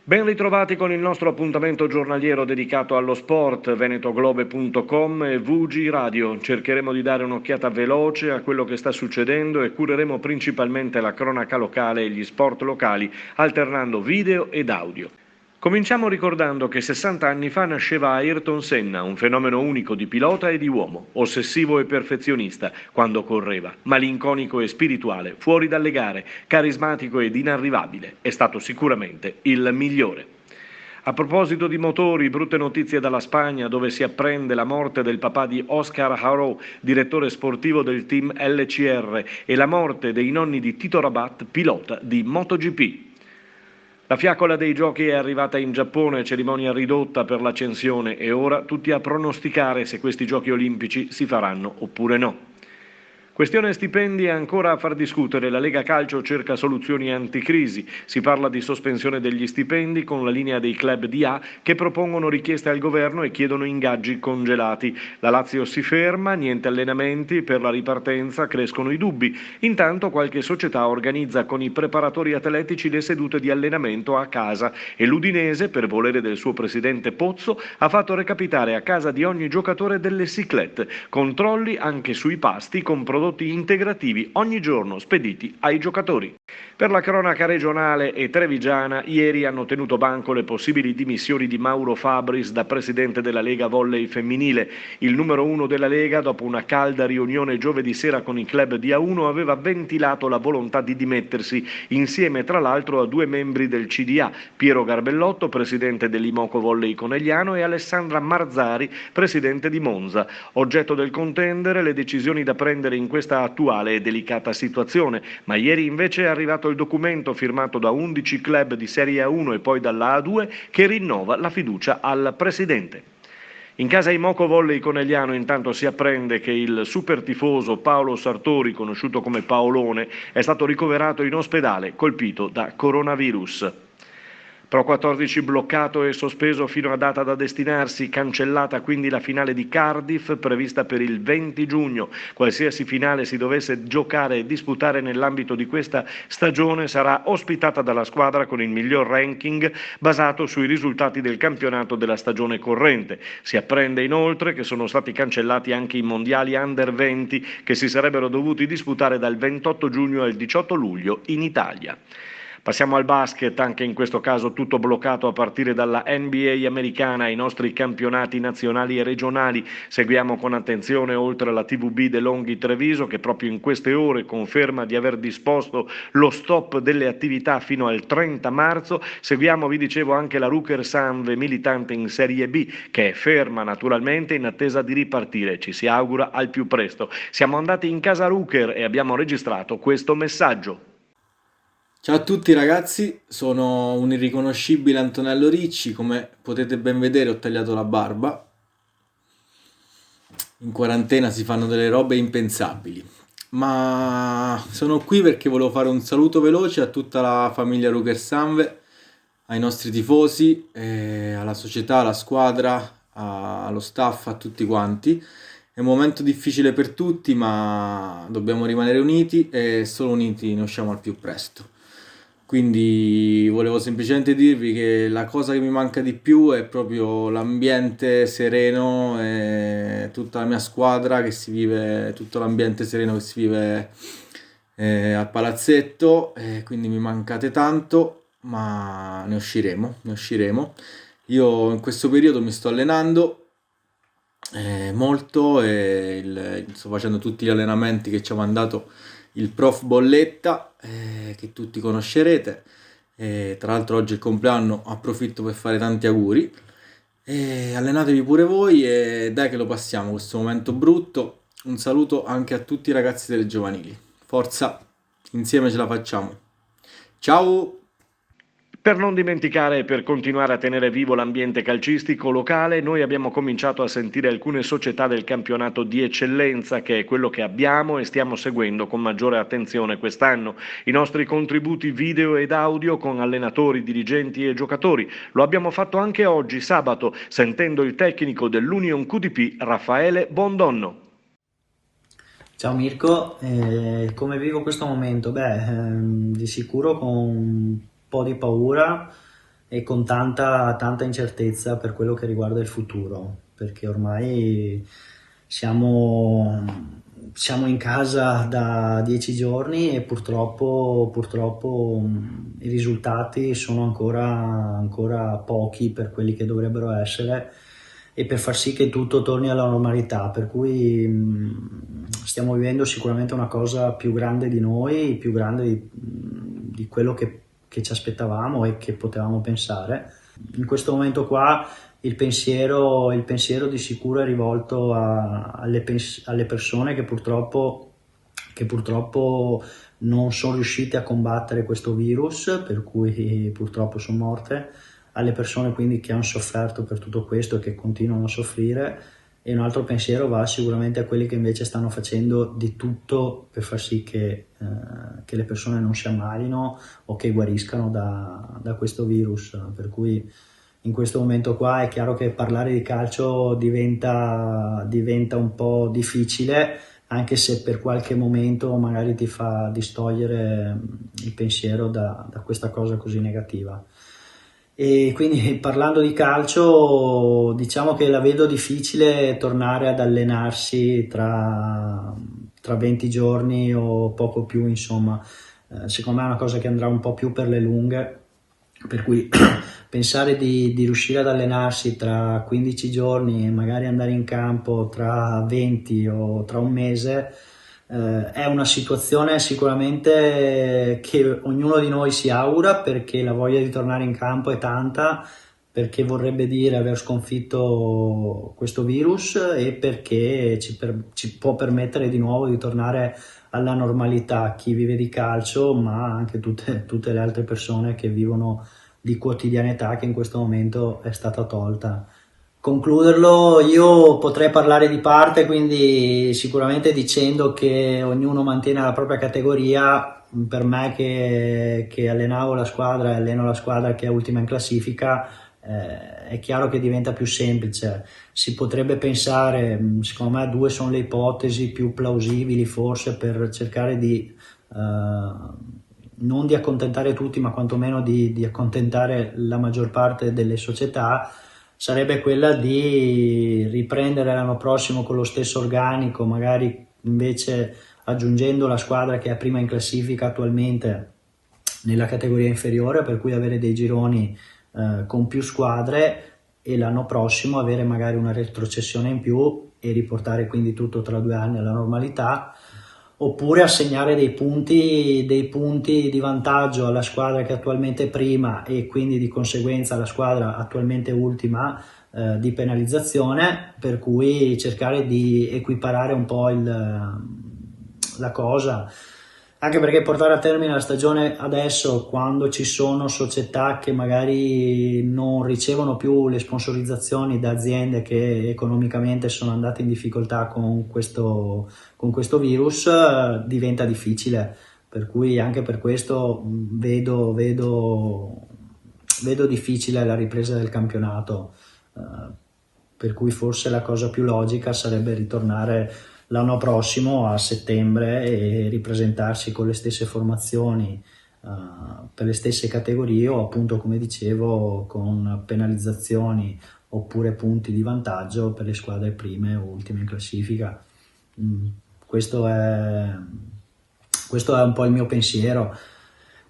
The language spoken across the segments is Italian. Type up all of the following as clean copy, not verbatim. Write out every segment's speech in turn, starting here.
Ben ritrovati con il nostro appuntamento giornaliero dedicato allo sport, venetoglobe.com e VG Radio. Cercheremo di dare un'occhiata veloce a quello che sta succedendo e cureremo principalmente la cronaca locale e gli sport locali, alternando video ed audio. Cominciamo ricordando che 60 anni fa nasceva Ayrton Senna, un fenomeno unico di pilota e di uomo, ossessivo e perfezionista quando correva, malinconico e spirituale, fuori dalle gare, carismatico ed inarrivabile. È stato sicuramente il migliore. A proposito di motori, brutte notizie dalla Spagna, dove si apprende la morte del papà di Oscar Haro, direttore sportivo del team LCR, e la morte dei nonni di Tito Rabat, pilota di MotoGP. La fiaccola dei giochi è arrivata in Giappone, cerimonia ridotta per l'accensione, e ora tutti a pronosticare se questi giochi olimpici si faranno oppure no. Questione stipendi è ancora a far discutere. La Lega Calcio cerca soluzioni anticrisi. Si parla di sospensione degli stipendi con la linea dei club di A che propongono richieste al governo e chiedono ingaggi congelati. La Lazio si ferma, niente allenamenti, per la ripartenza crescono i dubbi. Intanto qualche società organizza con i preparatori atletici le sedute di allenamento a casa e l'Udinese, per volere del suo presidente Pozzo, ha fatto recapitare a casa di ogni giocatore delle cyclette. Controlli anche sui pasti con prodotti integrativi ogni giorno spediti ai giocatori. Per la cronaca regionale e trevigiana, ieri hanno tenuto banco le possibili dimissioni di Mauro Fabris da presidente della Lega Volley Femminile. Il numero uno della Lega, dopo una calda riunione giovedì sera con i club di A1, aveva ventilato la volontà di dimettersi, insieme tra l'altro a due membri del CDA, Piero Garbellotto, presidente dell'Imoco Volley Conegliano, e Alessandra Marzari, presidente di Monza. Oggetto del contendere le decisioni da prendere in questa attuale e delicata situazione, ma ieri invece è arrivato il documento firmato da 11 club di Serie A1 e poi dalla A2 che rinnova la fiducia al presidente. In casa Imoco Volley Conegliano intanto si apprende che il super tifoso Paolo Sartori, conosciuto come Paolone, è stato ricoverato in ospedale colpito da coronavirus. Pro 14 bloccato e sospeso fino a data da destinarsi, cancellata quindi la finale di Cardiff prevista per il 20 giugno. Qualsiasi finale si dovesse giocare e disputare nell'ambito di questa stagione sarà ospitata dalla squadra con il miglior ranking basato sui risultati del campionato della stagione corrente. Si apprende inoltre che sono stati cancellati anche i mondiali Under 20 che si sarebbero dovuti disputare dal 28 giugno al 18 luglio in Italia. Passiamo al basket, anche in questo caso tutto bloccato a partire dalla NBA americana ai nostri campionati nazionali e regionali. Seguiamo con attenzione, oltre alla TVB De Longhi Treviso, che proprio in queste ore conferma di aver disposto lo stop delle attività fino al 30 marzo, seguiamo, vi dicevo, anche la Ruker Sanve, militante in Serie B, che è ferma naturalmente in attesa di ripartire. Ci si augura al più presto. Siamo andati in casa Ruker e abbiamo registrato questo messaggio. Ciao a tutti ragazzi, sono un irriconoscibile Antonello Ricci, come potete ben vedere ho tagliato la barba, in quarantena si fanno delle robe impensabili, ma sono qui perché volevo fare un saluto veloce a tutta la famiglia Ruger Sanve, ai nostri tifosi, alla società, alla squadra, allo staff, a tutti quanti. È un momento difficile per tutti, ma dobbiamo rimanere uniti e solo uniti ne usciamo al più presto. Quindi volevo semplicemente dirvi che la cosa che mi manca di più è proprio l'ambiente sereno e tutta la mia squadra che si vive, tutto l'ambiente sereno che si vive al palazzetto, e quindi mi mancate tanto, ma ne usciremo, ne usciremo. Io in questo periodo mi sto allenando molto e sto facendo tutti gli allenamenti che ci ha mandato il prof Bolletta, che tutti conoscerete. Tra l'altro oggi è il compleanno, approfitto per fare tanti auguri. Allenatevi pure voi e dai che lo passiamo questo momento brutto. Un saluto anche a tutti i ragazzi delle giovanili. Forza, insieme ce la facciamo. Ciao! Per non dimenticare e per continuare a tenere vivo l'ambiente calcistico locale, noi abbiamo cominciato a sentire alcune società del campionato di eccellenza, che è quello che abbiamo e stiamo seguendo con maggiore attenzione quest'anno. I nostri contributi video ed audio con allenatori, dirigenti e giocatori. Lo abbiamo fatto anche oggi, sabato, sentendo il tecnico dell'Union QDP, Raffaele Bondonno. Ciao Mirko, come vivo questo momento? Beh, di sicuro con un po' di paura, e con tanta incertezza per quello che riguarda il futuro, perché ormai siamo, siamo in casa da 10 giorni e purtroppo i risultati sono ancora pochi per quelli che dovrebbero essere e per far sì che tutto torni alla normalità, per cui stiamo vivendo sicuramente una cosa più grande di noi, più grande di quello che ci aspettavamo e che potevamo pensare. In questo momento qua il pensiero di sicuro è rivolto alle persone che purtroppo non sono riuscite a combattere questo virus, per cui purtroppo sono morte, alle persone quindi che hanno sofferto per tutto questo e che continuano a soffrire, e un altro pensiero va sicuramente a quelli che invece stanno facendo di tutto per far sì che le persone non si ammalino o che guariscano da questo virus, per cui in questo momento qua è chiaro che parlare di calcio diventa un po' difficile, anche se per qualche momento magari ti fa distogliere il pensiero da questa cosa così negativa. E quindi parlando di calcio, diciamo che la vedo difficile tornare ad allenarsi tra 20 giorni o poco più, insomma. Secondo me è una cosa che andrà un po' più per le lunghe, per cui pensare di riuscire ad allenarsi tra 15 giorni e magari andare in campo tra 20 o tra un mese è una situazione sicuramente che ognuno di noi si augura, perché la voglia di tornare in campo è tanta, perché vorrebbe dire aver sconfitto questo virus e perché ci può permettere di nuovo di tornare alla normalità chi vive di calcio, ma anche tutte le altre persone che vivono di quotidianità che in questo momento è stata tolta. Concluderlo, io potrei parlare di parte, quindi sicuramente dicendo che ognuno mantiene la propria categoria. Per me che allenavo la squadra e alleno la squadra che è ultima in classifica, è chiaro che diventa più semplice. Si potrebbe pensare, secondo me due sono le ipotesi più plausibili forse per cercare di non di accontentare tutti, ma quantomeno di accontentare la maggior parte delle società. Sarebbe quella di riprendere l'anno prossimo con lo stesso organico, magari invece aggiungendo la squadra che è prima in classifica attualmente nella categoria inferiore, per cui avere dei gironi con più squadre, e l'anno prossimo avere magari una retrocessione in più e riportare quindi tutto tra 2 anni alla normalità, oppure assegnare dei punti di vantaggio alla squadra che è attualmente prima e quindi di conseguenza alla squadra attualmente ultima di penalizzazione, per cui cercare di equiparare un po' la cosa, anche perché portare a termine la stagione adesso, quando ci sono società che magari non ricevono più le sponsorizzazioni da aziende che economicamente sono andate in difficoltà con questo virus, diventa difficile, per cui anche per questo vedo difficile la ripresa del campionato, per cui forse la cosa più logica sarebbe ritornare l'anno prossimo a settembre e ripresentarsi con le stesse formazioni per le stesse categorie, o appunto, come dicevo, con penalizzazioni oppure punti di vantaggio per le squadre prime o ultime in classifica. Questo è un po' il mio pensiero.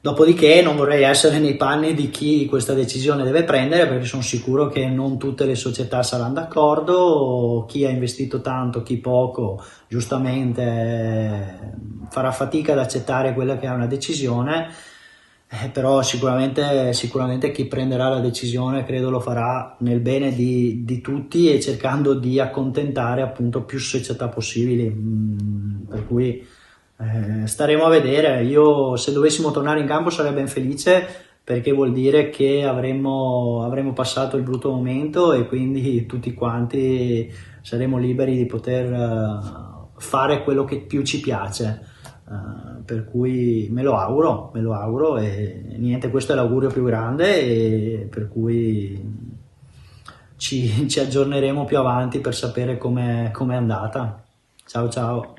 Dopodiché non vorrei essere nei panni di chi questa decisione deve prendere, perché sono sicuro che non tutte le società saranno d'accordo, chi ha investito tanto, chi poco, giustamente farà fatica ad accettare quella che è una decisione, però sicuramente chi prenderà la decisione credo lo farà nel bene di tutti e cercando di accontentare appunto più società possibili, per cui staremo a vedere. Io, se dovessimo tornare in campo, sarei ben felice, perché vuol dire che avremo passato il brutto momento e quindi tutti quanti saremo liberi di poter fare quello che più ci piace. Per cui me lo auguro e niente, questo è l'augurio più grande, e per cui ci aggiorneremo più avanti per sapere com'è andata. Ciao ciao.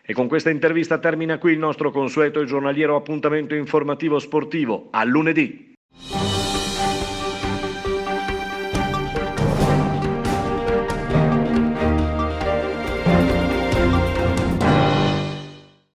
E con questa intervista termina qui il nostro consueto e giornaliero appuntamento informativo sportivo. A lunedì!